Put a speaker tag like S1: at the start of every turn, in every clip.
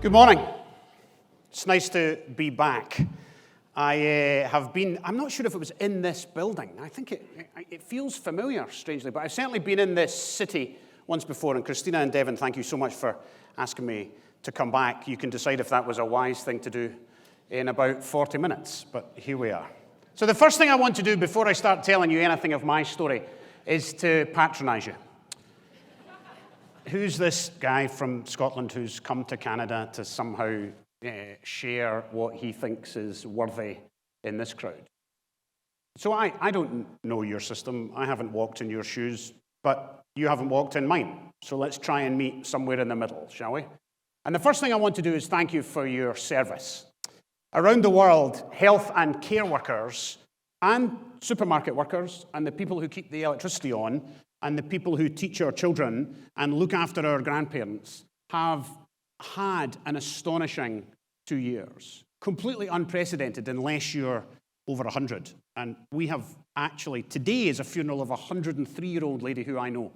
S1: Good morning. It's nice to be back. I'm not sure if it was in this building. I think it feels familiar, strangely, but I've certainly been in this city once before. And Christina and Devon, thank you so much for asking me to come back. You can decide if that was a wise thing to do in about 40 minutes, but here we are. So the first thing I want to do before I start telling you anything of my story is to patronize you. Who's this guy from Scotland who's come to Canada to somehow share what he thinks is worthy in this crowd? So I don't know your system. I haven't walked in your shoes, but you haven't walked in mine. So let's try and meet somewhere in the middle, shall we? And the first thing I want to do is thank you for your service. Around the world, health and care workers and supermarket workers and the people who keep the electricity on and the people who teach our children and look after our grandparents have had an astonishing 2 years. Completely unprecedented unless you're over 100. And we have actually, today is a funeral of a 103-year-old lady who I know.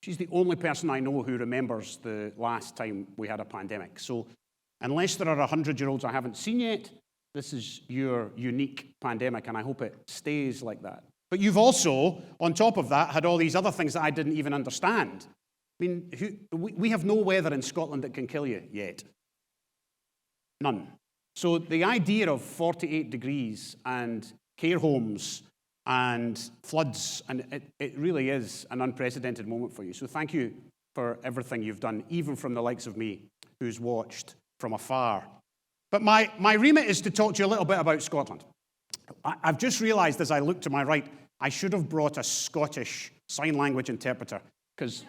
S1: She's the only person I know who remembers the last time we had a pandemic. So unless there are 100-year-olds I haven't seen yet, this is your unique pandemic, and I hope it stays like that. But you've also, on top of that, had all these other things that I didn't even understand. I mean, we have no weather in Scotland that can kill you yet. None. So the idea of 48 degrees and care homes and floods, and it really is an unprecedented moment for you. So thank you for everything you've done, even from the likes of me, who's watched from afar. But my remit is to talk to you a little bit about Scotland. I've just realized as I look to my right, I should have brought a Scottish sign language interpreter, because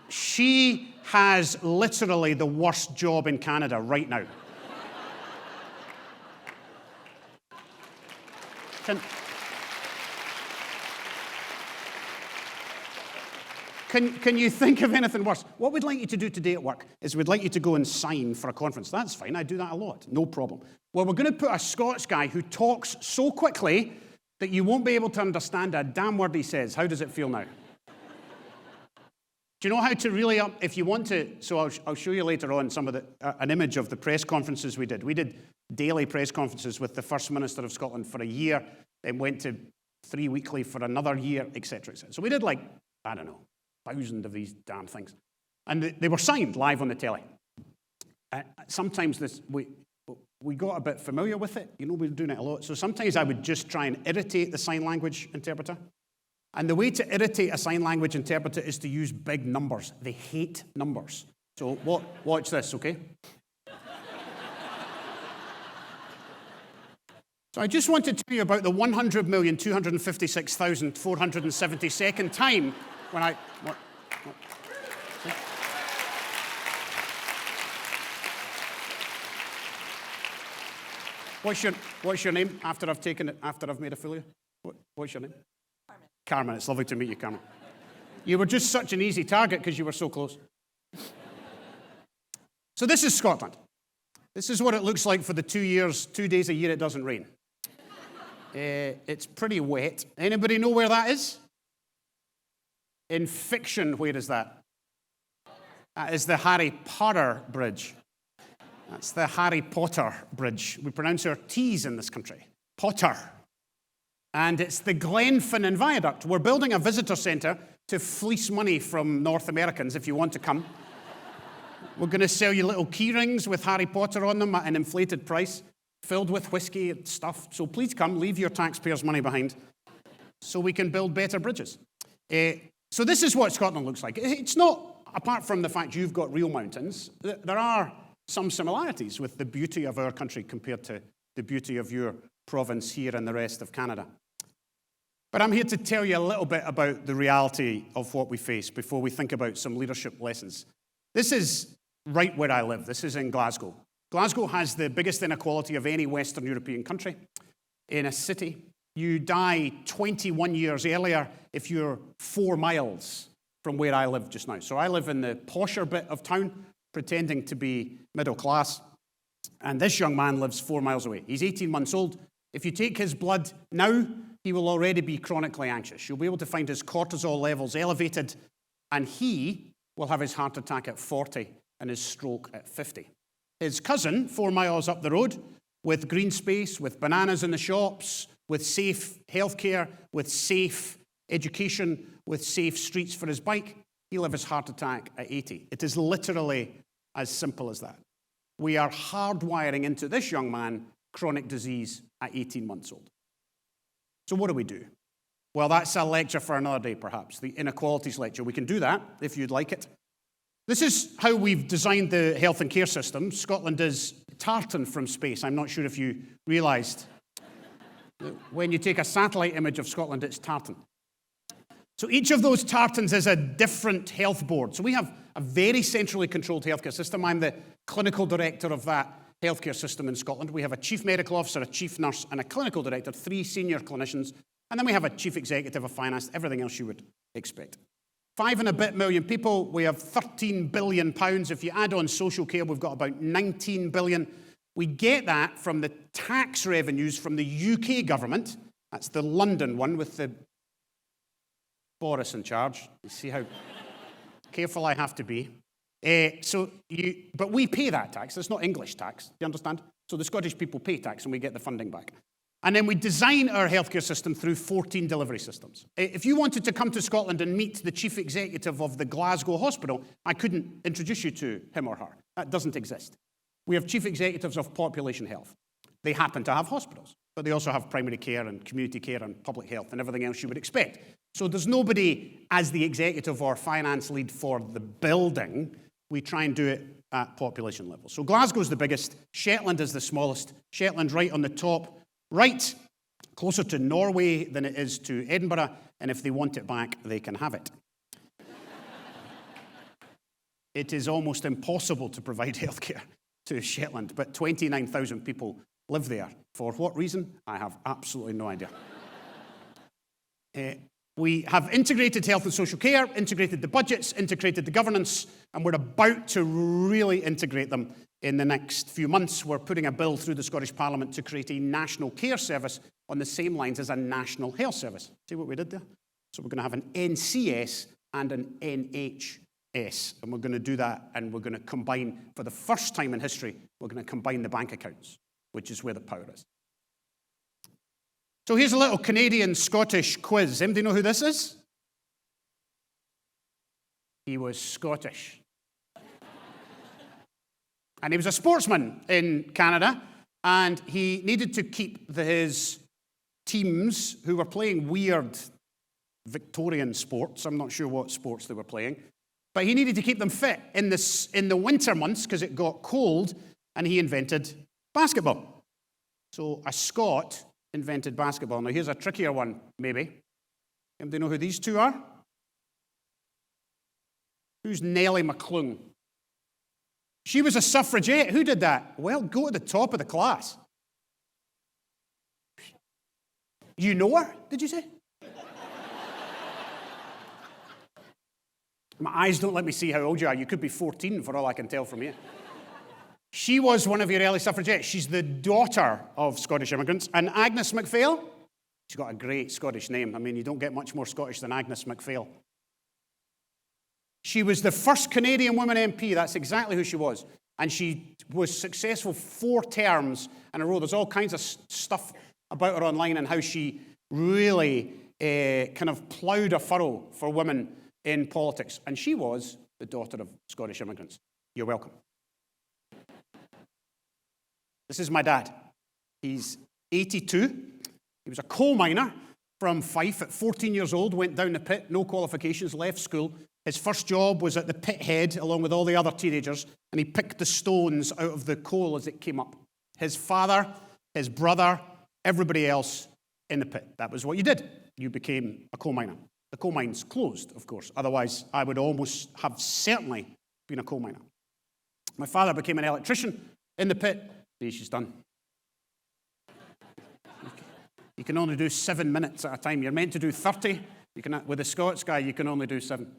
S1: she has literally the worst job in Canada right now. Can you think of anything worse? What we'd like you to do today at work is we'd like you to go and sign for a conference. That's fine. I do that a lot. No problem. Well, we're going to put a Scots guy who talks so quickly that you won't be able to understand a damn word he says. How does it feel now? Do you know how to really if you want to, so I'll show you later on an image of the press conferences we did. We did daily press conferences with the First Minister of Scotland for a year and went to 3 weekly for another year, etc., etc. So we did 1,000 of these damn things. And they were signed live on the telly. Sometimes we got a bit familiar with it. We were doing it a lot. So sometimes I would just try and irritate the sign language interpreter. And the way to irritate a sign language interpreter is to use big numbers. They hate numbers. So watch this, okay? So I just want to tell you about the 100,256,472nd time when I... What's your name after I've made a fool of you? What's your name? Carmen. It's lovely to meet you, Carmen. You were just such an easy target because you were so close. So this is Scotland. This is what it looks like for the 2 days a year it doesn't rain. It's pretty wet. Anybody know where that is? In fiction, where is that? That is the Harry Potter Bridge. That's the Harry Potter Bridge. We pronounce our T's in this country. Potter. And it's the Glenfinnan Viaduct. We're building a visitor centre to fleece money from North Americans if you want to come. We're going to sell you little key rings with Harry Potter on them at an inflated price, filled with whiskey and stuff. So please come, leave your taxpayers' money behind so we can build better bridges. So this is what Scotland looks like. It's not, apart from the fact you've got real mountains, there are some similarities with the beauty of our country compared to the beauty of your province here and the rest of Canada. But I'm here to tell you a little bit about the reality of what we face before we think about some leadership lessons. This is right where I live. This is in Glasgow. Glasgow has the biggest inequality of any Western European country. In a city, you die 21 years earlier if you're 4 miles from where I live just now. So I live in the posher bit of town, pretending to be middle class. And this young man lives 4 miles away. He's 18 months old. If you take his blood now, he will already be chronically anxious. You'll be able to find his cortisol levels elevated, and he will have his heart attack at 40 and his stroke at 50. His cousin, 4 miles up the road, with green space, with bananas in the shops, with safe healthcare, with safe education, with safe streets for his bike, he'll have his heart attack at 80. It is literally as simple as that. We are hardwiring into this young man chronic disease at 18 months old. So what do we do? Well, that's a lecture for another day, perhaps, the inequalities lecture. We can do that if you'd like it. This is how we've designed the health and care system. Scotland is tartan from space. I'm not sure if you realised. When you take a satellite image of Scotland, it's tartan. So each of those tartans is a different health board. So we have a very centrally controlled healthcare system. I'm the clinical director of that healthcare system in Scotland. We have a chief medical officer, a chief nurse, and a clinical director, 3 senior clinicians, and then we have a chief executive of finance, everything else you would expect. 5 and a bit million people. We have £13 billion. If you add on social care, we've got about 19 billion. We get that from the tax revenues from the UK government. That's the London one with the Boris in charge. You see how careful I have to be. But we pay that tax. It's not English tax. Do you understand? So the Scottish people pay tax and we get the funding back. And then we design our healthcare system through 14 delivery systems. If you wanted to come to Scotland and meet the chief executive of the Glasgow hospital, I couldn't introduce you to him or her. That doesn't exist. We have chief executives of population health. They happen to have hospitals, but they also have primary care and community care and public health and everything else you would expect. So there's nobody as the executive or finance lead for the building. We try and do it at population level. So Glasgow's the biggest. Shetland is the smallest. Shetland right on the top. Right, closer to Norway than it is to Edinburgh, and if they want it back, they can have it. It is almost impossible to provide healthcare to Shetland, but 29,000 people live there. For what reason? I have absolutely no idea. We have integrated health and social care, integrated the budgets, integrated the governance, and we're about to really integrate them in the next few months. We're putting a bill through the Scottish Parliament to create a national care service on the same lines as a national health service. See what we did there? So we're going to have an NCS and an NHS, and we're going to do that, and we're going to combine, for the first time in history, we're going to combine the bank accounts, which is where the power is. So here's a little Canadian-Scottish quiz. Anybody know who this is? He was Scottish. And he was a sportsman in Canada, and he needed to keep his teams, who were playing weird Victorian sports, I'm not sure what sports they were playing, but he needed to keep them fit in the winter months because it got cold, and he invented basketball. So a Scot invented basketball. Now here's a trickier one, maybe. Anybody know who these two are? Who's Nelly Mcloone? She was a suffragette. Who did that? Well, go to the top of the class. You know her, did you say? My eyes don't let me see how old you are. You could be 14 for all I can tell from you. She was one of your early suffragettes. She's the daughter of Scottish immigrants. And Agnes MacPhail, she's got a great Scottish name. I mean, you don't get much more Scottish than Agnes MacPhail. She was the first Canadian woman MP. That's exactly who she was. And she was successful 4 terms in a row. There's all kinds of stuff about her online and how she really kind of ploughed a furrow for women in politics. And she was the daughter of Scottish immigrants. You're welcome. This is my dad. He's 82. He was a coal miner from Fife. At 14 years old, went down the pit, no qualifications, left school. His first job was at the pit head, along with all the other teenagers, and he picked the stones out of the coal as it came up. His father, his brother, everybody else in the pit. That was what you did. You became a coal miner. The coal mines closed, of course. Otherwise, I would almost have certainly been a coal miner. My father became an electrician in the pit. She's done. You can only do 7 minutes at a time. You're meant to do 30. With a Scots guy, you can only do 7.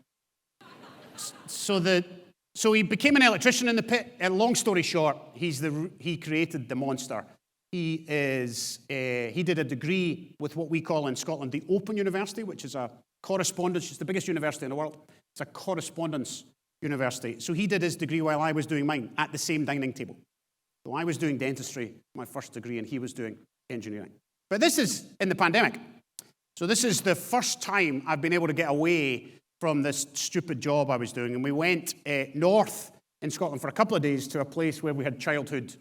S1: So he became an electrician in the pit. Long story short, he created the monster. He did a degree with what we call in Scotland the Open University, which is a correspondence. It's the biggest university in the world. It's a correspondence university. So he did his degree while I was doing mine at the same dining table. So I was doing dentistry, my first degree, and he was doing engineering. But this is in the pandemic. So this is the first time I've been able to get away from this stupid job I was doing. And we went north in Scotland for a couple of days to a place where we had childhood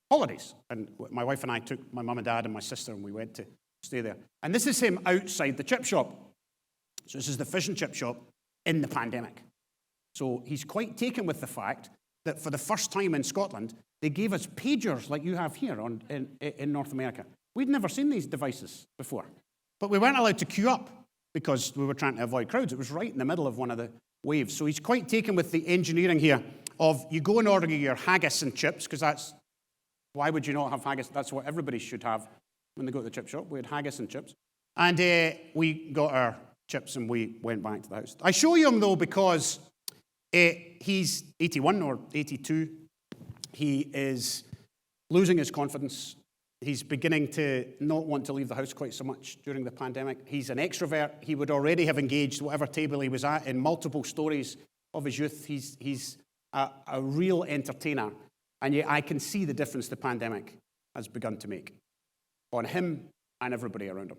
S1: holidays. And my wife and I took my mum and dad and my sister, and we went to stay there. And this is him outside the chip shop. So this is the fish and chip shop in the pandemic. So he's quite taken with the fact that for the first time in Scotland, they gave us pagers like you have here in North America. We'd never seen these devices before. But we weren't allowed to queue up because we were trying to avoid crowds. It was right in the middle of one of the waves. So he's quite taken with the engineering here of you go and order your haggis and chips, because that's, why would you not have haggis? That's what everybody should have when they go to the chip shop. We had haggis and chips. And we got our chips and we went back to the house. I show you him, though, because he's 81 or 82. He is losing his confidence. He's beginning to not want to leave the house quite so much during the pandemic. He's an extrovert. He would already have engaged whatever table he was at in multiple stories of his youth. He's a real entertainer. And yet I can see the difference the pandemic has begun to make on him and everybody around him.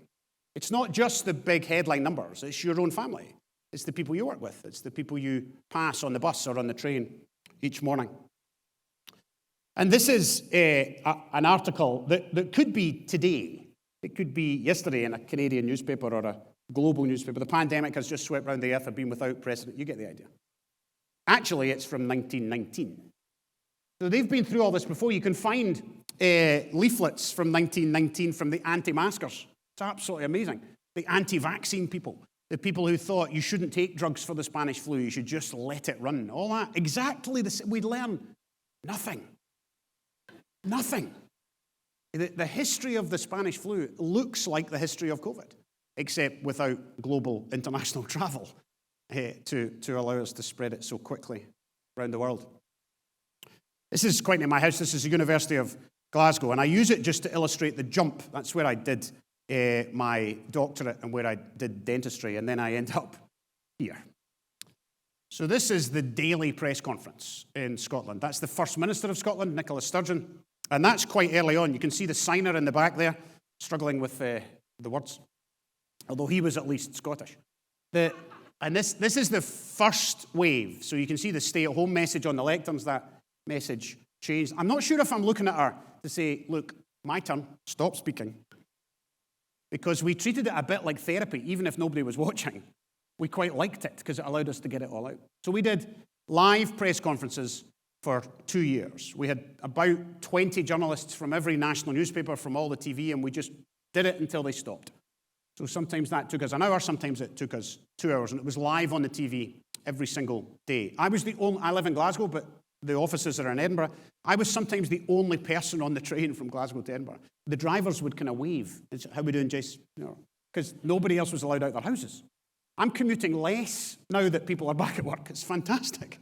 S1: It's not just the big headline numbers. It's your own family. It's the people you work with. It's the people you pass on the bus or on the train each morning. And this is an article that could be today. It could be yesterday in a Canadian newspaper or a global newspaper. The pandemic has just swept around the earth, have been without precedent. You get the idea. Actually, it's from 1919. So they've been through all this before. You can find leaflets from 1919 from the anti-maskers. It's absolutely amazing. The anti-vaccine people. The people who thought you shouldn't take drugs for the Spanish flu. You should just let it run. All that. Exactly the same. We'd learn nothing. Nothing. The history of the Spanish flu looks like the history of COVID, except without global international travel to allow us to spread it so quickly around the world. This is quite near my house. This is the University of Glasgow, and I use it just to illustrate the jump. That's where I did my doctorate and where I did dentistry, and then I end up here. So this is the daily press conference in Scotland. That's the First Minister of Scotland, Nicola Sturgeon. And that's quite early on. You can see the signer in the back there, struggling with the words, although he was at least Scottish. And this is the first wave. So you can see the stay-at-home message on the lecterns. That message changed. I'm not sure if I'm looking at her to say, look, my turn, stop speaking. Because we treated it a bit like therapy, even if nobody was watching. We quite liked it because it allowed us to get it all out. So we did live press conferences for 2 years. We had about 20 journalists from every national newspaper, from all the TV, and we just did it until they stopped. So sometimes that took us an hour, sometimes it took us 2 hours, and it was live on the TV every single day. I live in Glasgow, but the offices are in Edinburgh. I was sometimes the only person on the train from Glasgow to Edinburgh. The drivers would kind of wave. How we doing, Jace? Because nobody else was allowed out their houses. I'm commuting less now that people are back at work. It's fantastic.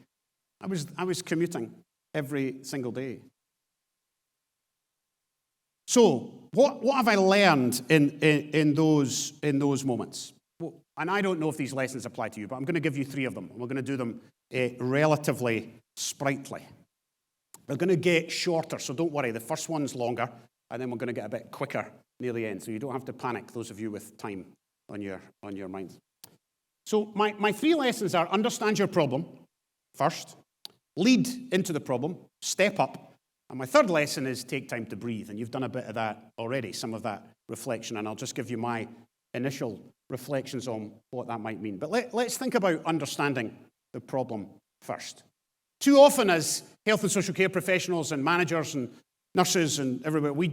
S1: I was commuting every single day. So, what have I learned in those moments? Well, and I don't know if these lessons apply to you, but I'm going to give you 3 of them. We're going to do them relatively sprightly. They're going to get shorter, so don't worry. The first one's longer, and then we're going to get a bit quicker near the end, so you don't have to panic, those of you with time on your minds. So my 3 lessons are: understand your problem first, lead into the problem, step up, and my 3rd lesson is take time to breathe. And you've done a bit of that already, some of that reflection, and I'll just give you my initial reflections on what that might mean. But let's think about understanding the problem first. Too often as health and social care professionals and managers and nurses and everywhere, we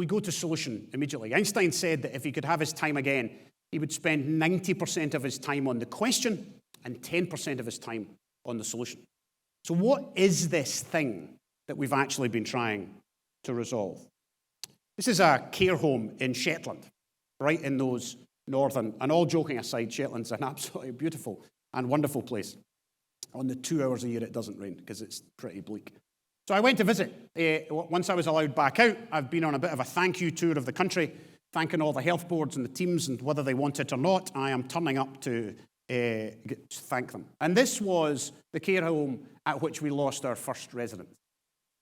S1: go to solution immediately. Einstein said that if he could have his time again, he would spend 90% of his time on the question and 10% of his time on the solution. So what is this thing that we've actually been trying to resolve? This is a care home in Shetland, right in those northern, and all joking aside, Shetland's an absolutely beautiful and wonderful place. On the 2 hours a year it doesn't rain because it's pretty bleak. So I went to visit. Once I was allowed back out, I've been on a bit of a thank you tour of the country, thanking all the health boards and the teams, and whether they want it or not, I am turning up to thank them. And this was the care home at which we lost our first resident.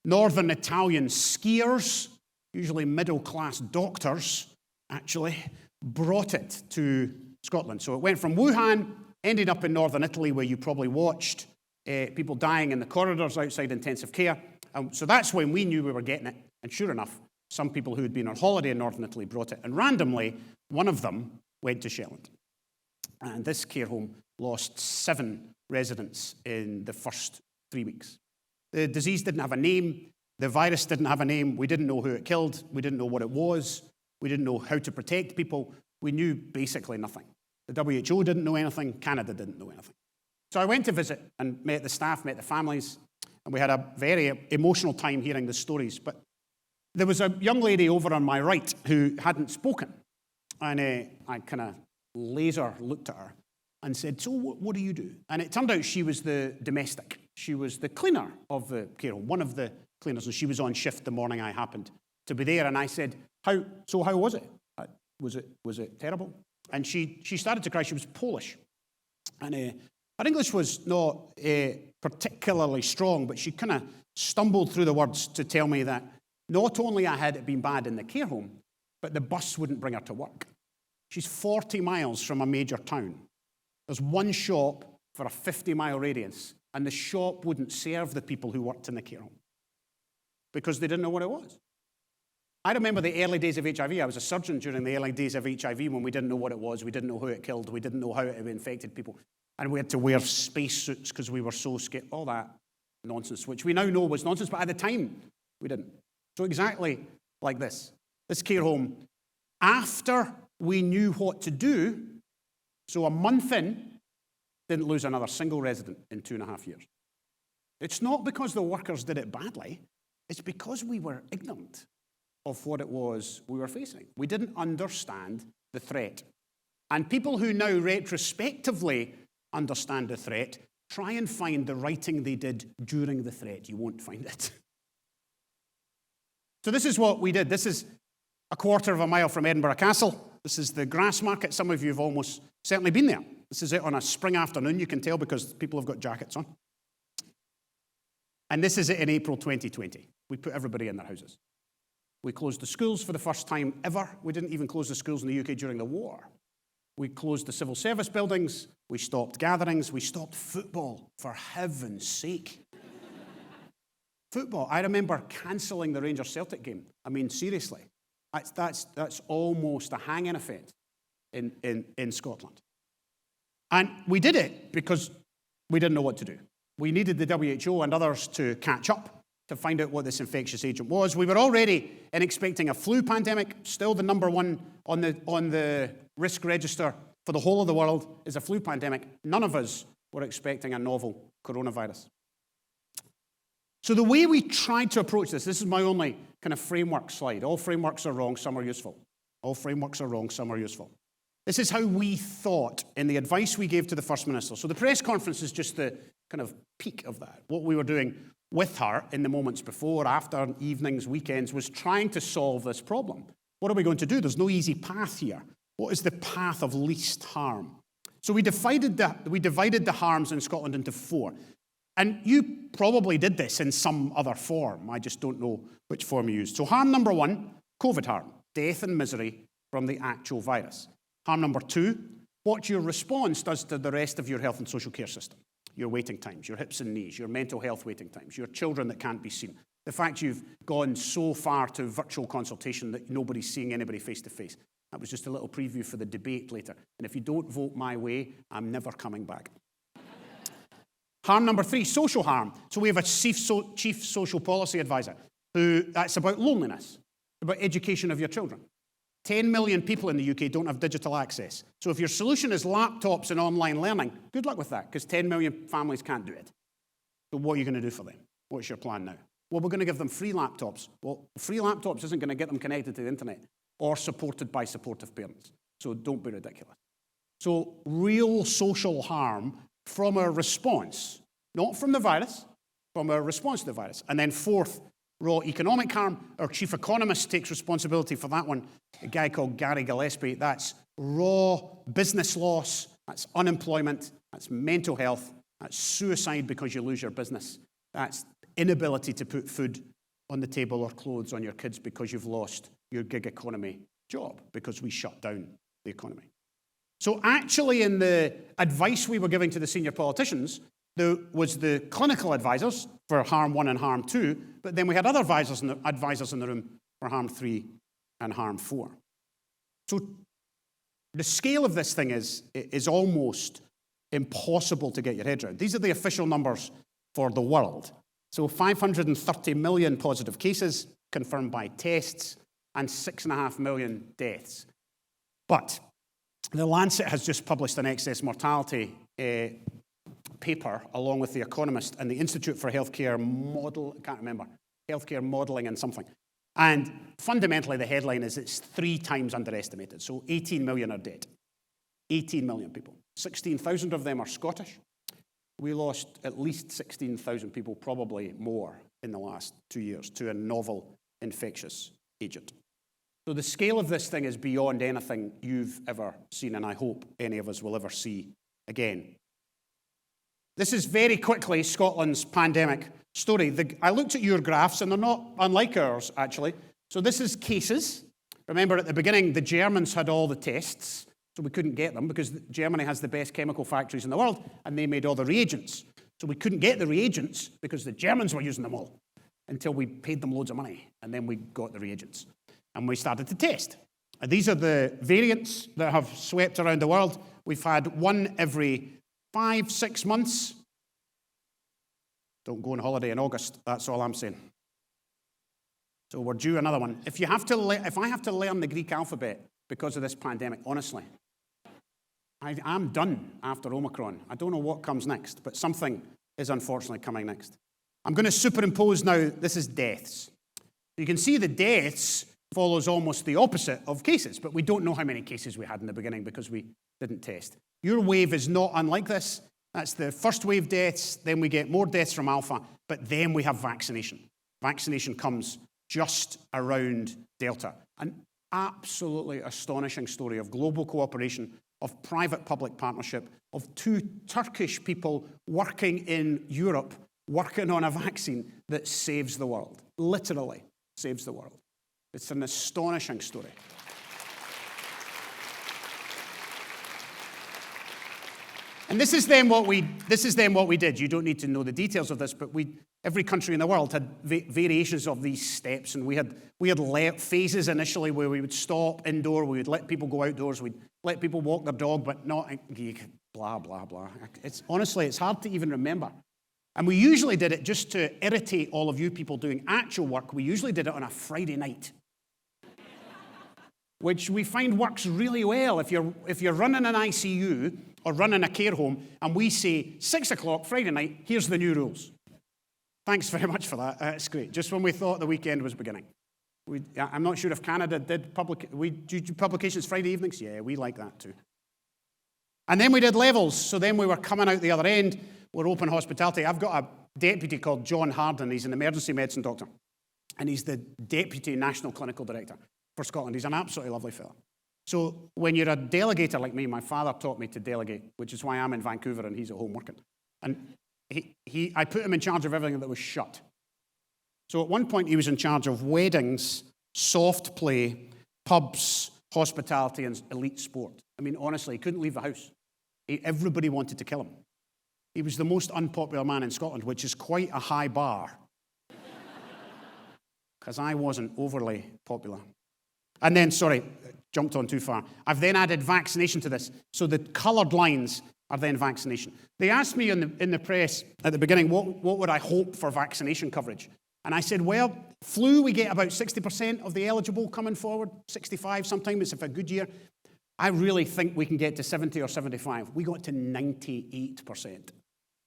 S1: Northern Italian skiers, usually middle-class doctors, actually, brought it to Scotland. So it went from Wuhan, ended up in northern Italy, where you probably watched people dying in the corridors outside intensive care. So that's when we knew we were getting it. And sure enough, some people who had been on holiday in northern Italy brought it. And randomly, one of them went to Shetland. And this care home lost 7 residents in the first 3 weeks. The disease didn't have a name. The virus didn't have a name. We didn't know who it killed. We didn't know what it was. We didn't know how to protect people. We knew basically nothing. The WHO didn't know anything. Canada didn't know anything. So I went to visit and met the staff, met the families, and we had a very emotional time hearing the stories. But there was a young lady over on my right who hadn't spoken. And I kind of laser looked at her and said, so what do you do? And it turned out she was the domestic. She was the cleaner of the care home, one of the cleaners, and she was on shift the morning I happened to be there. And I said, how was it? Was it terrible? And she started to cry. She was Polish. And her English was not particularly strong, but she kind of stumbled through the words to tell me that not only had it been bad in the care home, but the bus wouldn't bring her to work. She's 40 miles from a major town. There's one shop for a 50-mile radius, and the shop wouldn't serve the people who worked in the care home because they didn't know what it was. I remember the early days of HIV. I was a surgeon during the early days of HIV when we didn't know what it was, we didn't know who it killed, we didn't know how it infected people, and we had to wear spacesuits because we were so scared. All that nonsense, which we now know was nonsense, but at the time, we didn't. So exactly like this. This care home, after we knew what to do, so a month in, didn't lose another single resident in 2.5 years. It's not because the workers did it badly. It's because we were ignorant of what it was we were facing. We didn't understand the threat. And people who now retrospectively understand the threat, try and find the writing they did during the threat. You won't find it. So this is what we did. This is a quarter of a mile from Edinburgh Castle. This is the grass market. Some of you have almost certainly been there. This is it on a spring afternoon. You can tell because people have got jackets on. And this is it in April 2020. We put everybody in their houses. We closed the schools for the first time ever. We didn't even close the schools in the UK during the war. We closed the civil service buildings. We stopped gatherings. We stopped football, for heaven's sake. Football. I remember cancelling the Rangers-Celtic game. I mean, seriously. That's almost a hanging offence in Scotland. And we did it because we didn't know what to do. We needed the WHO and others to catch up to find out what this infectious agent was. We were already expecting a flu pandemic. Still the number one on the risk register for the whole of the world is a flu pandemic. None of us were expecting a novel coronavirus. So the way we tried to approach this is my only kind of framework slide. All frameworks are wrong, some are useful. All frameworks are wrong, some are useful. This is how we thought in the advice we gave to the First Minister. So the press conference is just the kind of peak of that. What we were doing with her in the moments before, after, evenings, weekends, was trying to solve this problem. What are we going to do? There's no easy path here. What is the path of least harm? So we divided the harms in Scotland into 4. And you probably did this in some other form. I just don't know which form you used. So harm number 1, COVID harm, death and misery from the actual virus. Harm number 2, what your response does to the rest of your health and social care system. Your waiting times, your hips and knees, your mental health waiting times, your children that can't be seen. The fact you've gone so far to virtual consultation that nobody's seeing anybody face to face. That was just a little preview for the debate later. And if you don't vote my way, I'm never coming back. Harm number 3, social harm. So we have a chief social policy advisor that's about loneliness, about education of your children. 10 million people in the UK don't have digital access. So if your solution is laptops and online learning, good luck with that, because 10 million families can't do it. So what are you going to do for them? What's your plan now? Well, we're going to give them free laptops. Well, free laptops isn't going to get them connected to the internet or supported by supportive parents. So don't be ridiculous. So real social harm from a response, not from the virus, from a response to the virus. And then 4th, raw economic harm. Our chief economist takes responsibility for that one, a guy called Gary Gillespie. That's raw business loss, That's unemployment, that's mental health, that's suicide because you lose your business. That's inability to put food on the table or clothes on your kids because you've lost your gig economy job because we shut down the economy. So actually in the advice we were giving to the senior politicians, there was the clinical advisors for harm 1 and harm 2, but then we had other advisors in the room for harm 3 and harm 4. So the scale of this thing is almost impossible to get your head around. These are the official numbers for the world. So 530 million positive cases confirmed by tests and 6.5 million deaths. But the Lancet has just published an excess mortality paper along with The Economist and the Institute for Healthcare Healthcare Modelling and something. And fundamentally, the headline is it's 3 times underestimated. So 18 million are dead. 18 million people. 16,000 of them are Scottish. We lost at least 16,000 people, probably more, in the last 2 years to a novel infectious agent. So the scale of this thing is beyond anything you've ever seen, and I hope any of us will ever see again. This is very quickly Scotland's pandemic story. I looked at your graphs, and they're not unlike ours, actually. So this is cases. Remember, at the beginning, the Germans had all the tests, so we couldn't get them because Germany has the best chemical factories in the world, and they made all the reagents. So we couldn't get the reagents because the Germans were using them all until we paid them loads of money, and then we got the reagents. And we started to test. And these are the variants that have swept around the world. We've had one every 5-6 months. Don't go on holiday in August, that's all I'm saying. So we're due another one. If I have to learn the Greek alphabet because of this pandemic, honestly, I'm done after Omicron. I don't know what comes next, but something is unfortunately coming next. I'm going to superimpose now, this is deaths. You can see the deaths follows almost the opposite of cases, but we don't know how many cases we had in the beginning because we didn't test. Your wave is not unlike this. That's the first wave deaths, then we get more deaths from Alpha, but then we have vaccination. Vaccination comes just around Delta. An absolutely astonishing story of global cooperation, of private-public partnership, of 2 Turkish people working in Europe, working on a vaccine that saves the world, literally saves the world. It's an astonishing story. And this is then what we did. You don't need to know the details of this, but every country in the world had variations of these steps, and we had phases initially where we would stop indoor, we would let people go outdoors, we'd let people walk their dog, but not blah blah blah. Honestly, it's hard to even remember. And we usually did it just to irritate all of you people doing actual work. We usually did it on a Friday night, which we find works really well. If you're running an ICU or running a care home, and we say 6 o'clock Friday night, here's the new rules. Thanks very much for that. It's great. Just when we thought the weekend was beginning. I'm not sure if Canada did publications Friday evenings. Yeah, we like that too. And then we did levels. So then we were coming out the other end. We're open hospitality. I've got a deputy called John Harden. He's an emergency medicine doctor. And he's the Deputy National Clinical Director for Scotland. He's an absolutely lovely fellow. So when you're a delegator like me, my father taught me to delegate, which is why I'm in Vancouver and he's at home working. And I put him in charge of everything that was shut. So at one point he was in charge of weddings, soft play, pubs, hospitality, and elite sport. I mean, honestly, he couldn't leave the house. Everybody wanted to kill him. He was the most unpopular man in Scotland, which is quite a high bar, because I wasn't overly popular. And then, jumped on too far. I've then added vaccination to this. So the coloured lines are then vaccination. They asked me in the press at the beginning, what would I hope for vaccination coverage? And I said, well, flu, we get about 60% of the eligible coming forward, 65 sometimes if a good year. I really think we can get to 70 or 75. We got to 98%.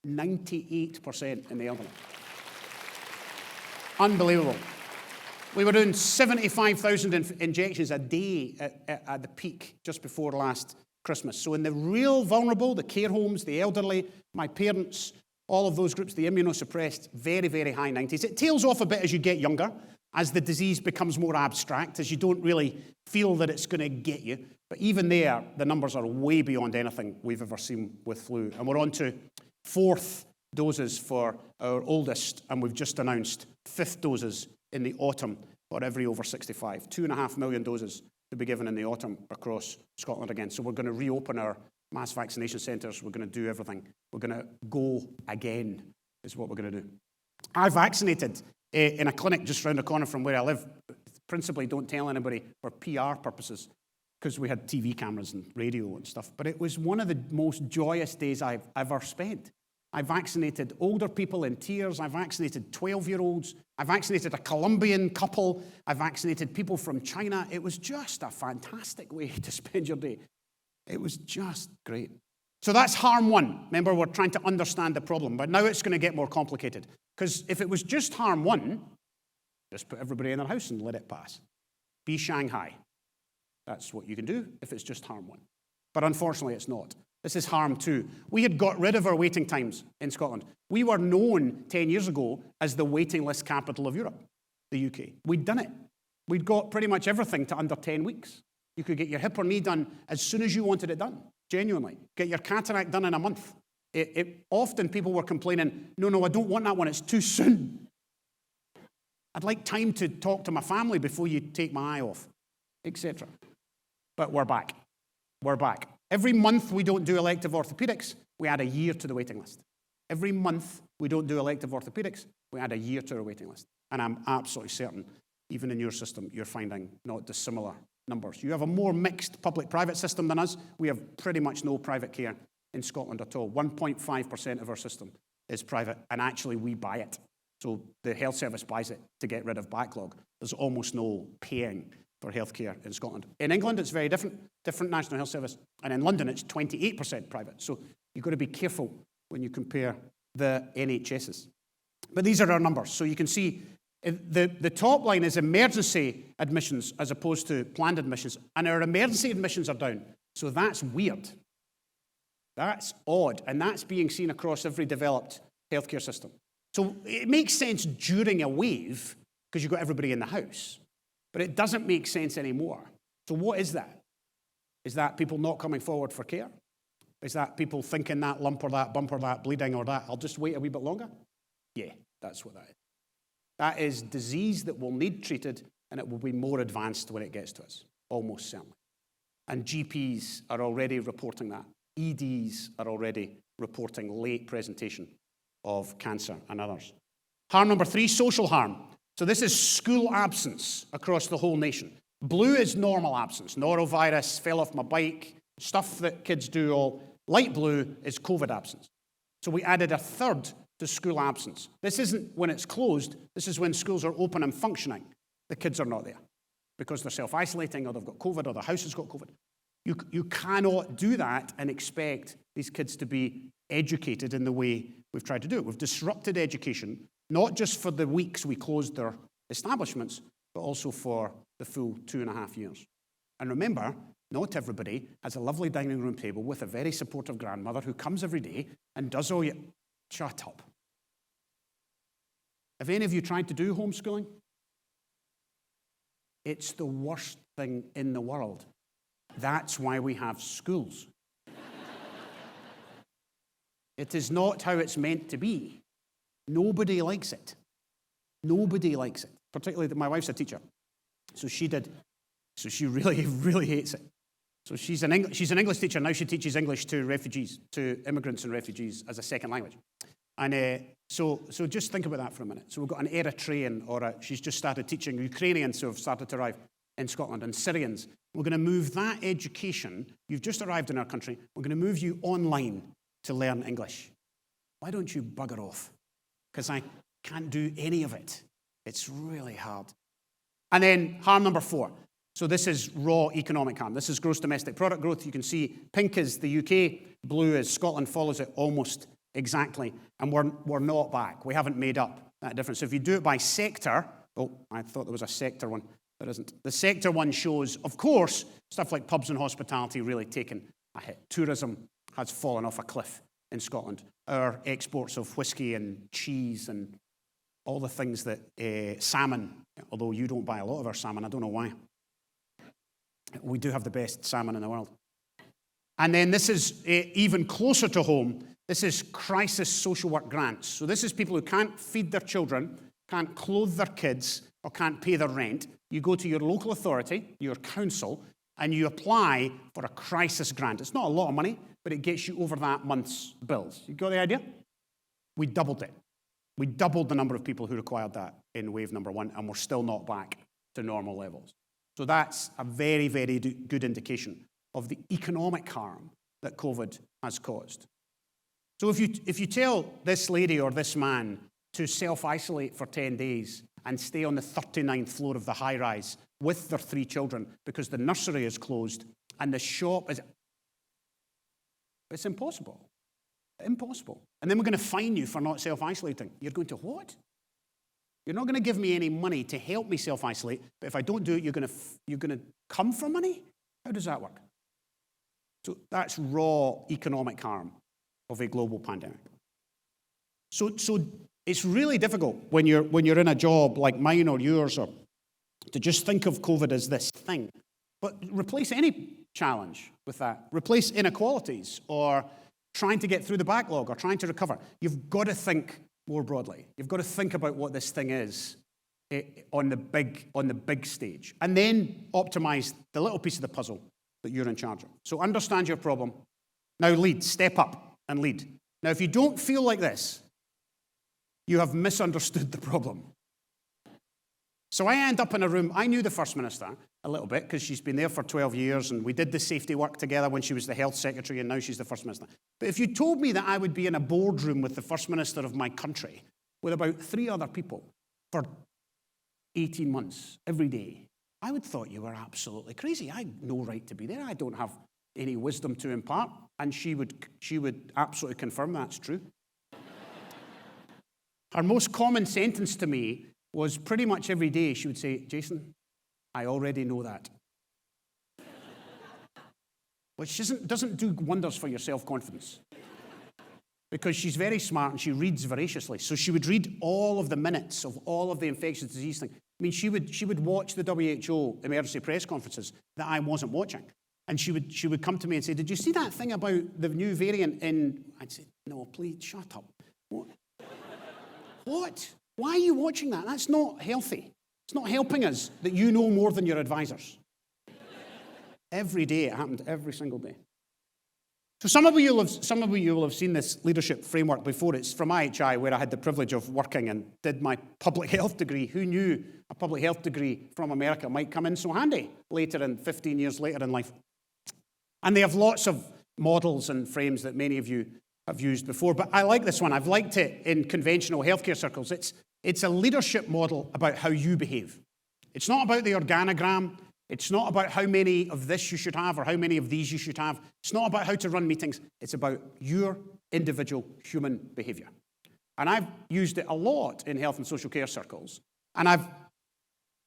S1: 98% in the elderly. Unbelievable. We were doing 75,000 injections a day at the peak just before last Christmas. So in the real vulnerable, the care homes, the elderly, my parents, all of those groups, the immunosuppressed, very, very high 90s. It tails off a bit as you get younger, as the disease becomes more abstract, as you don't really feel that it's going to get you. But even there, the numbers are way beyond anything we've ever seen with flu. And we're on to 4th doses for our oldest, and we've just announced 5th doses in the autumn for every over 65. 2.5 million doses to be given in the autumn across Scotland again. So we're going to reopen our mass vaccination centres. We're going to do everything. We're going to go again, is what we're going to do. I vaccinated in a clinic just round the corner from where I live. Principally, don't tell anybody for PR purposes, because we had TV cameras and radio and stuff. But it was one of the most joyous days I've ever spent. I vaccinated older people in tears. I vaccinated 12-year-olds. I vaccinated a Colombian couple. I vaccinated people from China. It was just a fantastic way to spend your day. It was just great. So that's harm one. Remember, we're trying to understand the problem. But now it's going to get more complicated. Because if it was just harm one, just put everybody in their house and let it pass. Be Shanghai. That's what you can do if it's just harm one. But unfortunately, it's not. This is harm two. We had got rid of our waiting times in Scotland. We were known 10 years ago as the waiting list capital of Europe, the UK. We'd done it. We'd got pretty much everything to under 10 weeks. You could get your hip or knee done as soon as you wanted it done, genuinely. Get your cataract done in a month. Often people were complaining, no, I don't want that one, it's too soon. I'd like time to talk to my family before you take my eye off, etc. But we're back. We're back. Every month we don't do elective orthopedics, we add a year to the waiting list. Every month we don't do elective orthopedics, we add a year to our waiting list. And I'm absolutely certain, even in your system, you're finding not dissimilar numbers. You have a more mixed public-private system than us. We have pretty much no private care in Scotland at all. 1.5% of our system is private, and actually we buy it. So the health service buys it to get rid of backlog. There's almost no paying for healthcare in Scotland. In England, it's very different National Health Service. And in London, it's 28% private. So you've got to be careful when you compare the NHSs. But these are our numbers. So you can see the top line is emergency admissions as opposed to planned admissions. And our emergency admissions are down. So that's weird. That's odd. And that's being seen across every developed healthcare system. So it makes sense during a wave because you've got everybody in the house. But it doesn't make sense anymore. So what is that? Is that people not coming forward for care? Is that people thinking that lump or that bump or that bleeding or that, I'll just wait a wee bit longer? Yeah, that's what that is. That is disease that will need treated, and it will be more advanced when it gets to us, almost certainly. And GPs are already reporting that. EDs are already reporting late presentation of cancer and others. Harm number 3, social harm. So this is school absence across the whole nation. Blue is normal absence. Norovirus, fell off my bike, stuff that kids do all. Light blue is COVID absence. So we added a third to school absence. This isn't when it's closed. This is when schools are open and functioning. The kids are not there because they're self-isolating or they've got COVID or the house has got COVID. You cannot do that and expect these kids to be educated in the way we've tried to do it. We've disrupted education, not just for the weeks we closed their establishments, but also for the full 2.5 years. And remember, not everybody has a lovely dining room table with a very supportive grandmother who comes every day and does all your... Shut up. Have any of you tried to do homeschooling? It's the worst thing in the world. That's why we have schools. It is not how it's meant to be. Nobody likes it. Nobody likes it. Particularly, my wife's a teacher. So she really, really hates it. So she's an English teacher. Now she teaches English to refugees, to immigrants and refugees as a second language. And so just think about that for a minute. So we've got an Eritrean, she's just started teaching Ukrainians who have started to arrive in Scotland, and Syrians. We're going to move that education. You've just arrived in our country. We're going to move you online to learn English. Why don't you bugger off? Because I can't do any of it. It's really hard. And then harm number 4. So this is raw economic harm. This is gross domestic product growth. You can see pink is the UK, blue is Scotland, follows it almost exactly. And we're not back. We haven't made up that difference. So if you do it by sector, I thought there was a sector one. There isn't. The sector one shows, of course, stuff like pubs and hospitality really taken a hit. Tourism has fallen off a cliff in Scotland. Our exports of whiskey and cheese and all the things that salmon, although you don't buy a lot of our salmon, I don't know why. We do have the best salmon in the world. And then this is even closer to home. This is crisis social work grants. So this is people who can't feed their children, can't clothe their kids, or can't pay their rent. You go to your local authority, your council, and you apply for a crisis grant. It's not a lot of money, but it gets you over that month's bills. You got the idea? We doubled it. We doubled the number of people who required that in wave number 1, and we're still not back to normal levels. So that's a very, very good indication of the economic harm that COVID has caused. So if you tell this lady or this man to self-isolate for 10 days and stay on the 39th floor of the high-rise with their 3 children because the nursery is closed and the shop is... It's impossible. Impossible. And then we're going to fine you for not self-isolating. You're going to what? You're not going to give me any money to help me self-isolate, but if I don't do it, you're going to come for money? How does that work? So that's raw economic harm of a global pandemic. So it's really difficult when you're in a job like mine or yours, or to just think of COVID as this thing. But replace any challenge with that. Replace inequalities or trying to get through the backlog or trying to recover. You've got to think more broadly. You've got to think about what this thing is on the big stage, and then optimize the little piece of the puzzle that you're in charge of. So understand your problem. Now lead. Step up and lead. Now, if you don't feel like this, you have misunderstood the problem. So I end up in a room. I knew the First Minister a little bit because she's been there for 12 years and we did the safety work together when she was the Health Secretary and now she's the First Minister. But if you told me that I would be in a boardroom with the First Minister of my country with about 3 other people for 18 months every day, I would have thought you were absolutely crazy. I had no right to be there. I don't have any wisdom to impart. And she would absolutely confirm that's true. Her most common sentence to me was pretty much every day she would say, Jason, I already know that. Which doesn't do wonders for your self-confidence. Because she's very smart and she reads voraciously. So she would read all of the minutes of all of the infectious disease things. I mean, she would watch the WHO emergency press conferences that I wasn't watching. And she would come to me and say, did you see that thing about the new variant in... I'd say, no, please, shut up. What? Why are you watching that? That's not healthy. It's not helping us that you know more than your advisors. Every day, it happened every single day. So some of you will have seen this leadership framework before. It's from IHI, where I had the privilege of working and did my public health degree. Who knew a public health degree from America might come in so handy later, in 15 years later in life? And they have lots of models and frames that many of you have used before. But I like this one. I've liked it in conventional healthcare circles. It's a leadership model about how you behave. It's not about the organogram. It's not about how many of this you should have or how many of these you should have. It's not about how to run meetings. It's about your individual human behavior. And I've used it a lot in health and social care circles. And I've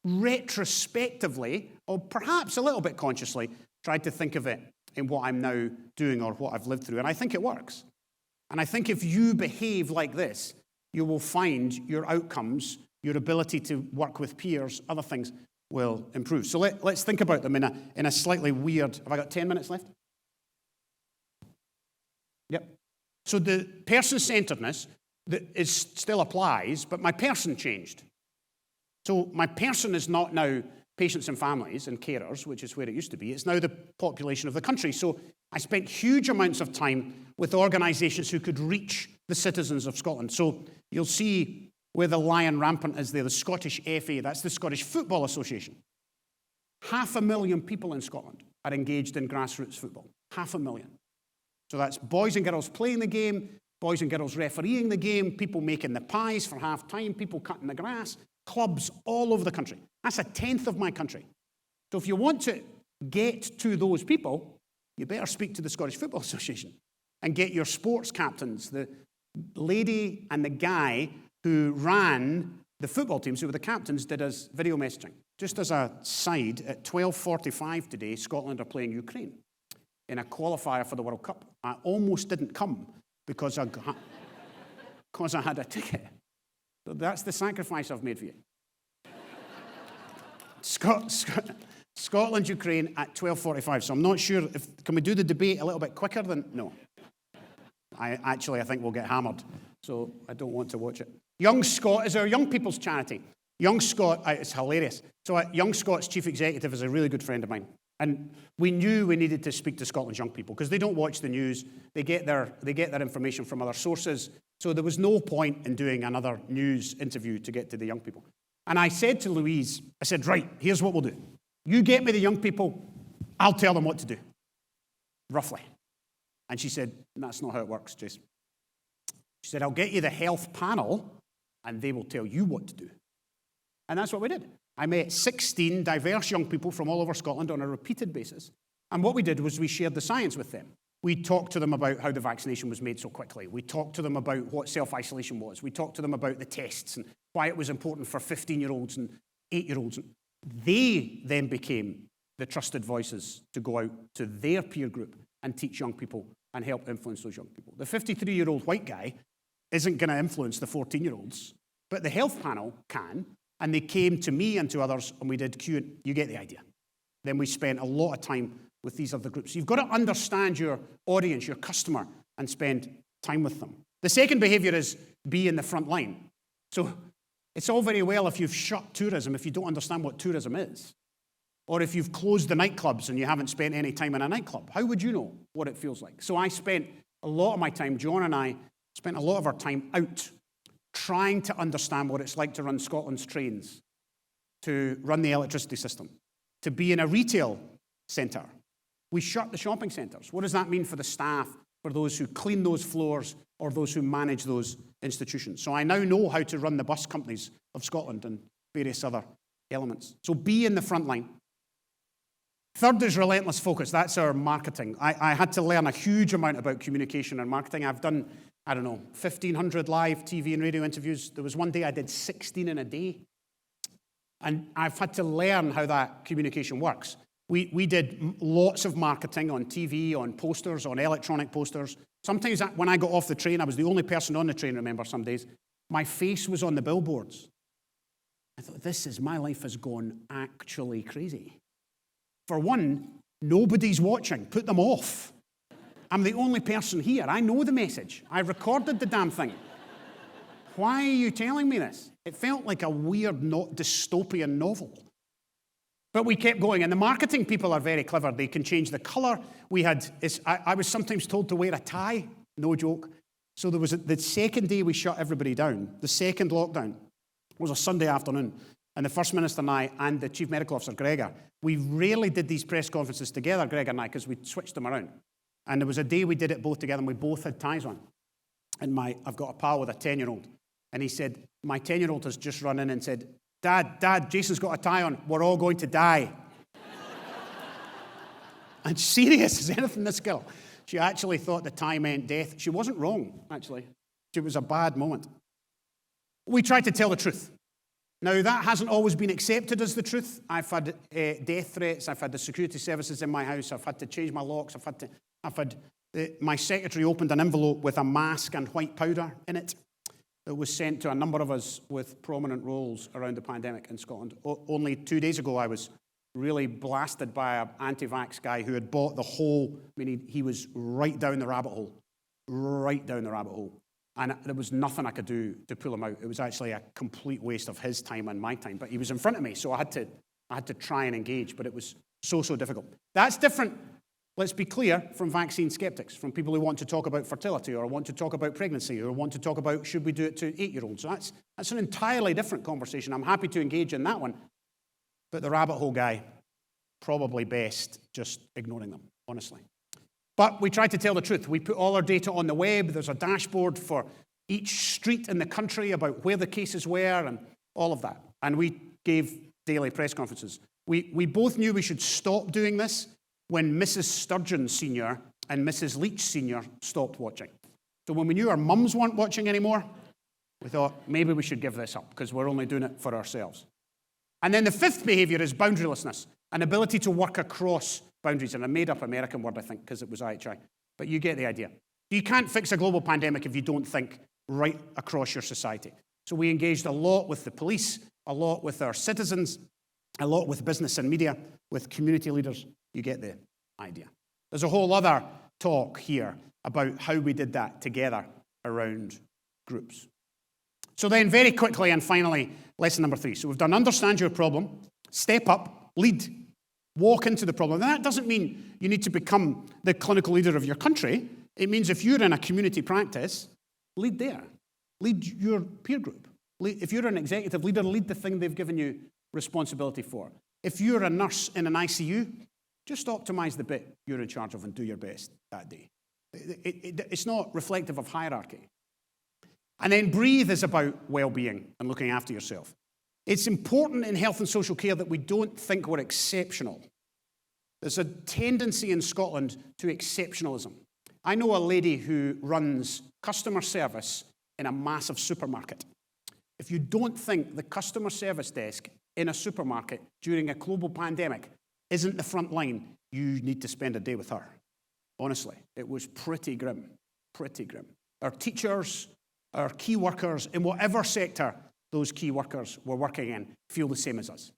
S1: retrospectively, or perhaps a little bit consciously, tried to think of it in what I'm now doing or what I've lived through. And I think it works. And I think if you behave like this, you will find your outcomes, your ability to work with peers, other things will improve. So let's think about them in a slightly weird... Have I got 10 minutes left? Yep. So the person-centeredness still applies, but my person changed. So my person is not now patients and families and carers, which is where it used to be. It's now the population of the country. So I spent huge amounts of time with organisations who could reach the citizens of Scotland. So you'll see where the lion rampant is there, the Scottish FA, that's the Scottish Football Association. 500,000 people in Scotland are engaged in grassroots football. 500,000. So that's boys and girls playing the game, boys and girls refereeing the game, people making the pies for half-time, people cutting the grass, clubs all over the country. That's 1/10 of my country. So if you want to get to those people, you better speak to the Scottish Football Association and get your sports captains, the lady and the guy who ran the football teams, who were the captains, did us video messaging. Just as a side, at 12:45 today, Scotland are playing Ukraine in a qualifier for the World Cup. I almost didn't come because I had a ticket. So that's the sacrifice I've made for you. Scotland, Ukraine at 12:45. So I'm not sure can we do the debate a little bit quicker than, no. I think we'll get hammered. So I don't want to watch it. Young Scot is our young people's charity. Young Scot, it's hilarious. So Young Scot's chief executive is a really good friend of mine. And we knew we needed to speak to Scotland's young people because they don't watch the news. They get their information from other sources. So there was no point in doing another news interview to get to the young people. And I said to Louise, I said, right, here's what we'll do. You get me the young people, I'll tell them what to do, roughly. And she said, that's not how it works, Jace. She said, I'll get you the health panel, and they will tell you what to do. And that's what we did. I met 16 diverse young people from all over Scotland on a repeated basis. And what we did was we shared the science with them. We talked to them about how the vaccination was made so quickly. We talked to them about what self-isolation was. We talked to them about the tests and why it was important for 15-year-olds and 8-year-olds. They then became the trusted voices to go out to their peer group and teach young people and help influence those young people. The 53-year-old white guy isn't going to influence the 14-year-olds, but the health panel can. And they came to me and to others, and we did Q&A. You get the idea. Then we spent a lot of time with these other groups. You've got to understand your audience, your customer, and spend time with them. The second behavior is be in the front line. So it's all very well if you've shut tourism, if you don't understand what tourism is, or if you've closed the nightclubs and you haven't spent any time in a nightclub. How would you know what it feels like? So I spent a lot of my time, John and I spent a lot of our time out trying to understand what it's like to run Scotland's trains, to run the electricity system, to be in a retail centre. We shut the shopping centres. What does that mean for the staff, for those who clean those floors, or those who manage those institutions? So I now know how to run the bus companies of Scotland and various other elements. So be in the front line. Third is relentless focus. That's our marketing. I had to learn a huge amount about communication and marketing. I've done 1,500 live TV and radio interviews. There was one day I did 16 in a day. And I've had to learn how that communication works. We did lots of marketing on TV, on posters, on electronic posters. Sometimes when I got off the train, I was the only person on the train, remember, some days. My face was on the billboards. I thought, my life has gone actually crazy. For one, nobody's watching. Put them off. I'm the only person here. I know the message. I recorded the damn thing. Why are you telling me this? It felt like a weird, dystopian novel. But we kept going, and the marketing people are very clever. They can change the colour. I was sometimes told to wear a tie, no joke. So there was the second day we shut everybody down, the second lockdown, was a Sunday afternoon, and the First Minister and I and the Chief Medical Officer, Gregor, we rarely did these press conferences together, Gregor and I, because we switched them around. And there was a day we did it both together, and we both had ties on. And I've got a pal with a 10-year-old, and he said, my 10-year-old has just run in and said, Dad, Jason's got a tie on. We're all going to die. And serious as anything, this girl. She actually thought the tie meant death. She wasn't wrong, actually. It was a bad moment. We tried to tell the truth. Now, that hasn't always been accepted as the truth. I've had death threats. I've had the security services in my house. I've had to change my locks. My secretary opened an envelope with a mask and white powder in it that was sent to a number of us with prominent roles around the pandemic in Scotland. Only 2 days ago, I was really blasted by an anti-vax guy who had bought the whole, he was right down the rabbit hole. And there was nothing I could do to pull him out. It was actually a complete waste of his time and my time. But he was in front of me, so I had to try and engage, but it was so difficult. That's different, let's be clear, from vaccine skeptics, from people who want to talk about fertility or want to talk about pregnancy or want to talk about should we do it to 8-year-olds. So that's an entirely different conversation. I'm happy to engage in that one. But the rabbit hole guy, probably best just ignoring them, honestly. But we tried to tell the truth. We put all our data on the web. There's a dashboard for each street in the country about where the cases were and all of that. And we gave daily press conferences. We both knew we should stop doing this when Mrs. Sturgeon Sr. and Mrs. Leitch Sr. stopped watching. So when we knew our mums weren't watching anymore, we thought maybe we should give this up because we're only doing it for ourselves. And then the fifth behavior is boundarylessness, an ability to work across boundaries, and a made-up American word, I think, because it was IHI. But you get the idea. You can't fix a global pandemic if you don't think right across your society. So we engaged a lot with the police, a lot with our citizens, a lot with business and media, with community leaders. You get the idea. There's a whole other talk here about how we did that together around groups. So then very quickly and finally, lesson number 3. So we've done understand your problem, step up, lead, walk into the problem. And that doesn't mean you need to become the clinical leader of your country. It means if you're in a community practice, lead there. Lead your peer group. If you're an executive leader, lead the thing they've given you responsibility for. If you're a nurse in an ICU, just optimize the bit you're in charge of and do your best that day. It's not reflective of hierarchy. And then breathe is about well-being and looking after yourself. It's important in health and social care that we don't think we're exceptional. There's a tendency in Scotland to exceptionalism. I know a lady who runs customer service in a massive supermarket. If you don't think the customer service desk in a supermarket during a global pandemic isn't the front line, you need to spend a day with her. Honestly, it was pretty grim, pretty grim. Our teachers, our key workers, in whatever sector those key workers were working in, feel the same as us.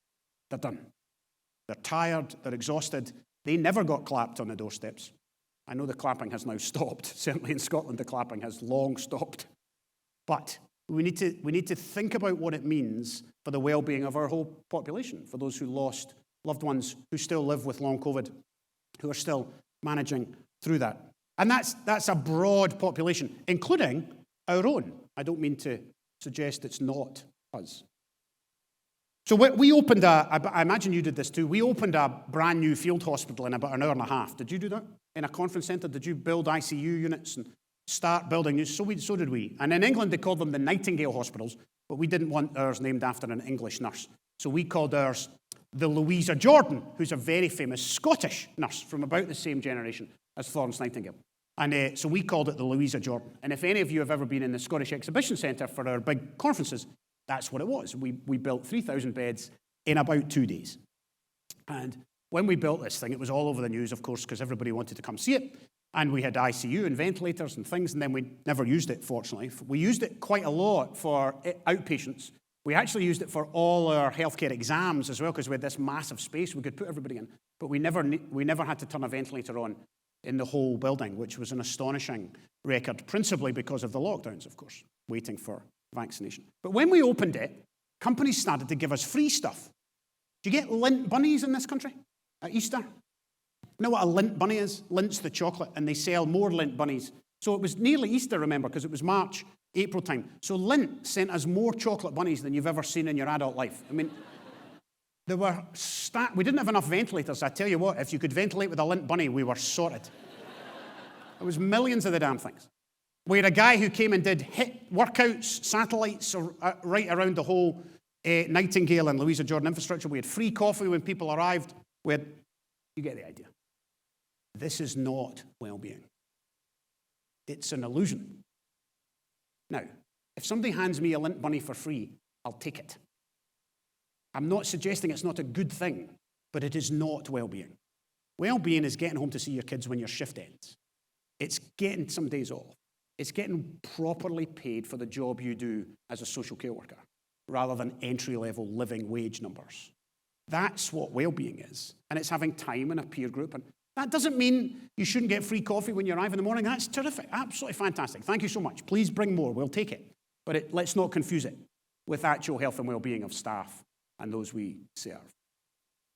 S1: They're done. They're tired, they're exhausted. They never got clapped on the doorsteps. I know the clapping has now stopped. Certainly in Scotland, the clapping has long stopped. But we need to think about what it means for the well-being of our whole population, for those who lost loved ones, who still live with long COVID, who are still managing through that. And that's a broad population, including our own. I don't mean to suggest it's not us. So we opened I imagine you did this too, we opened a brand new field hospital in about an hour and a half. Did you do that? In a conference centre? Did you build ICU units and start building new? So did we. And in England, they called them the Nightingale hospitals, but we didn't want ours named after an English nurse. So we called ours the Louisa Jordan, who's a very famous Scottish nurse from about the same generation as Florence Nightingale. And so we called it the Louisa Jordan. And if any of you have ever been in the Scottish Exhibition Centre for our big conferences, that's what it was. We built 3,000 beds in about 2 days. And when we built this thing, it was all over the news, of course, because everybody wanted to come see it. And we had ICU and ventilators and things, and then we never used it, fortunately. We used it quite a lot for outpatients. We actually used it for all our healthcare exams as well, because we had this massive space we could put everybody in. But we never had to turn a ventilator on in the whole building, which was an astonishing record, principally because of the lockdowns, of course, waiting for vaccination. But when we opened it, companies started to give us free stuff. Do you get lint bunnies in this country at Easter? You know what a lint bunny is? Lint's the chocolate, and they sell more lint bunnies. So it was nearly Easter, remember, because it was March, April time. So Lint sent us more chocolate bunnies than you've ever seen in your adult life. I mean, we didn't have enough ventilators. I tell you what, if you could ventilate with a lint bunny, we were sorted. It was millions of the damn things. We had a guy who came and did HIIT workouts, satellites, right around the whole Nightingale and Louisa Jordan infrastructure. We had free coffee when people arrived. You get the idea. This is not well-being. It's an illusion. Now, if somebody hands me a lint bunny for free, I'll take it. I'm not suggesting it's not a good thing, but it is not well-being. Well-being is getting home to see your kids when your shift ends. It's getting some days off. It's getting properly paid for the job you do as a social care worker, rather than entry-level living wage numbers. That's what well-being is. And it's having time in a peer group. And that doesn't mean you shouldn't get free coffee when you arrive in the morning. That's terrific. Absolutely fantastic. Thank you so much. Please bring more. We'll take it. But let's not confuse it with actual health and well-being of staff and those we serve.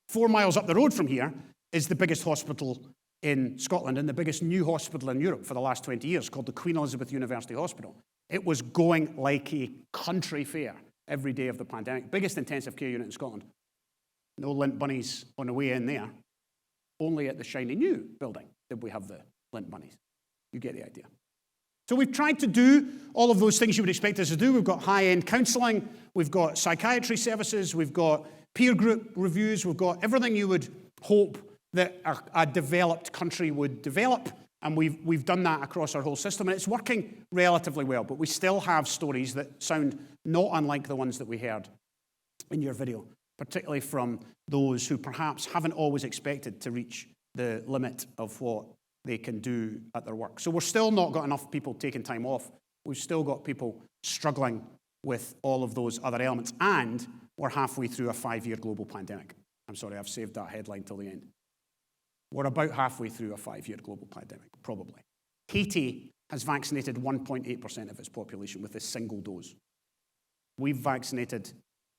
S1: 4 miles up the road from here is the biggest hospital in Scotland and the biggest new hospital in Europe for the last 20 years, called the Queen Elizabeth University Hospital. It was going like a country fair every day of the pandemic. Biggest intensive care unit in Scotland. No lint bunnies on the way in there. Only at the shiny new building did we have the lint bunnies. You get the idea. So we've tried to do all of those things you would expect us to do. We've got high-end counselling, we've got psychiatry services, we've got peer group reviews, we've got everything you would hope that a developed country would develop, and we've done that across our whole system, and it's working relatively well, but we still have stories that sound not unlike the ones that we heard in your video, particularly from those who perhaps haven't always expected to reach the limit of what they can do at their work. So we're still not got enough people taking time off. We've still got people struggling with all of those other elements, and we're halfway through a 5-year global pandemic. I'm sorry, I've saved that headline till the end. We're about halfway through a 5-year global pandemic, probably. Haiti has vaccinated 1.8% of its population with a single dose. We've vaccinated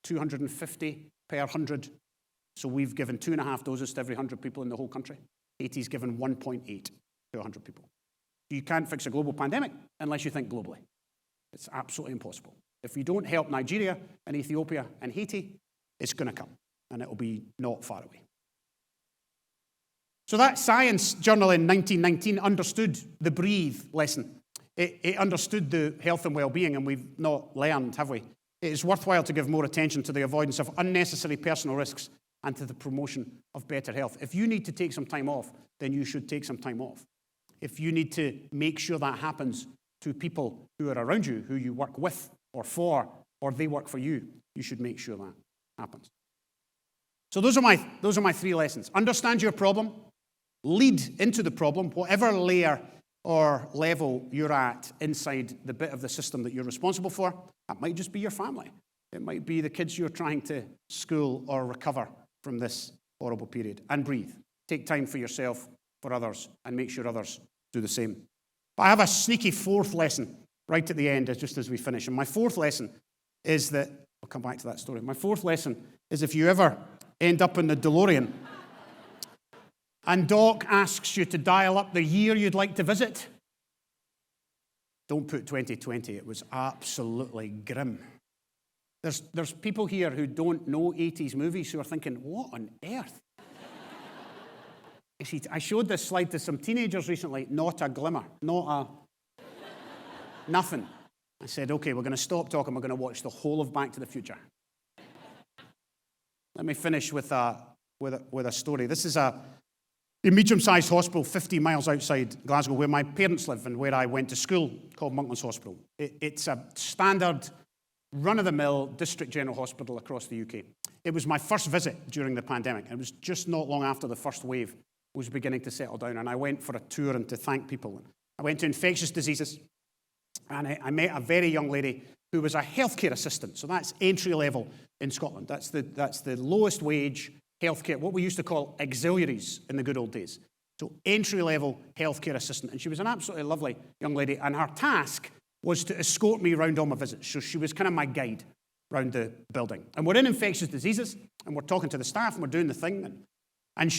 S1: 250 per 100, so we've given 2.5 doses to every 100 people in the whole country. Haiti's given 1.8 per 100 people. You can't fix a global pandemic unless you think globally. It's absolutely impossible. If you don't help Nigeria and Ethiopia and Haiti, it's going to come, and it'll be not far away. So that science journal in 1919 understood the breathe lesson. It understood the health and well-being, and we've not learned, have we? It is worthwhile to give more attention to the avoidance of unnecessary personal risks and to the promotion of better health. If you need to take some time off, then you should take some time off. If you need to make sure that happens to people who are around you, who you work with or for, or they work for you, you should make sure that happens. So those are my 3 lessons. Understand your problem. Lead into the problem, whatever layer or level you're at inside the bit of the system that you're responsible for. That might just be your family. It might be the kids you're trying to school or recover from this horrible period. And breathe. Take time for yourself, for others, and make sure others do the same. But I have a sneaky 4th lesson right at the end, just as we finish. And my 4th lesson is that, I'll come back to that story. My 4th lesson is if you ever end up in the DeLorean and Doc asks you to dial up the year you'd like to visit, don't put 2020. It was absolutely grim. There's people here who don't know 80s movies who are thinking, what on earth? I showed this slide to some teenagers recently. Not a glimmer. Nothing. I said, okay, we're going to stop talking. We're going to watch the whole of Back to the Future. Let me finish with a story. This is a medium-sized hospital 50 miles outside Glasgow where my parents live and where I went to school, called Monklands Hospital. It's a standard, run-of-the-mill district general hospital across the UK. It was my first visit during the pandemic. It was just not long after the first wave was beginning to settle down, and I went for a tour and to thank people. I went to infectious diseases, and I met a very young lady who was a healthcare assistant. So that's entry level in Scotland. That's the lowest wage healthcare, what we used to call auxiliaries in the good old days. So entry level healthcare assistant. And she was an absolutely lovely young lady, and her task was to escort me around all my visits. So she was kind of my guide around the building. And we're in infectious diseases, and we're talking to the staff, and we're doing the thing. And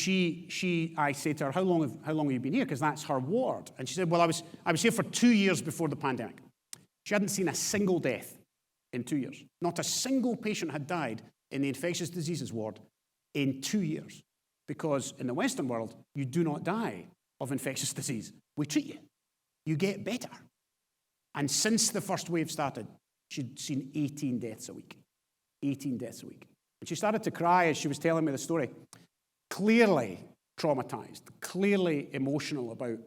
S1: I say to her, how long have you been here? Because that's her ward. And she said, well, I was here for 2 years before the pandemic. She hadn't seen a single death in 2 years. Not a single patient had died in the infectious diseases ward in 2 years. Because in the Western world, you do not die of infectious disease. We treat you. You get better. And since the first wave started, she'd seen 18 deaths a week. 18 deaths a week. And she started to cry as she was telling me the story. Clearly traumatized, clearly emotional about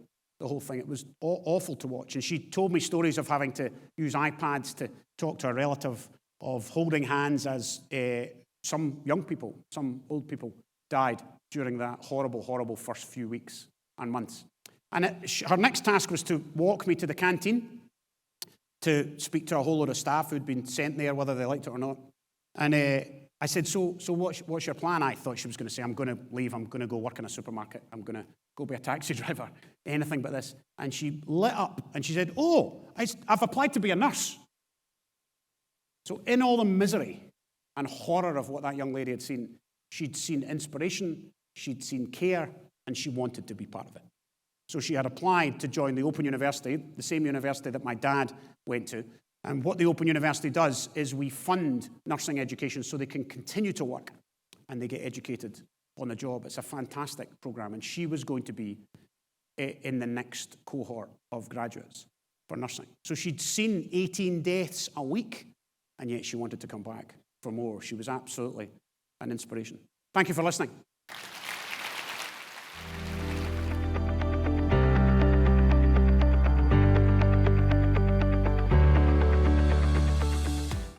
S1: the whole thing. It was awful to watch. And she told me stories of having to use iPads to talk to a relative, of holding hands as some young people, some old people died during that horrible, horrible first few weeks and months. And her next task was to walk me to the canteen to speak to a whole load of staff who'd been sent there, whether they liked it or not. And I said, so what's your plan? I thought she was going to say, I'm going to leave. I'm going to go work in a supermarket. I'm going to go be a taxi driver. Anything but this. And she lit up and she said, I've applied to be a nurse. So in all the misery and horror of what that young lady had seen, she'd seen inspiration, she'd seen care, and she wanted to be part of it. So she had applied to join the Open University, the same university that my dad went to. And what the Open University does is we fund nursing education so they can continue to work and they get educated on the job. It's a fantastic program. And she was going to be in the next cohort of graduates for nursing. So she'd seen 18 deaths a week, and yet she wanted to come back for more. She was absolutely an inspiration. Thank you for listening.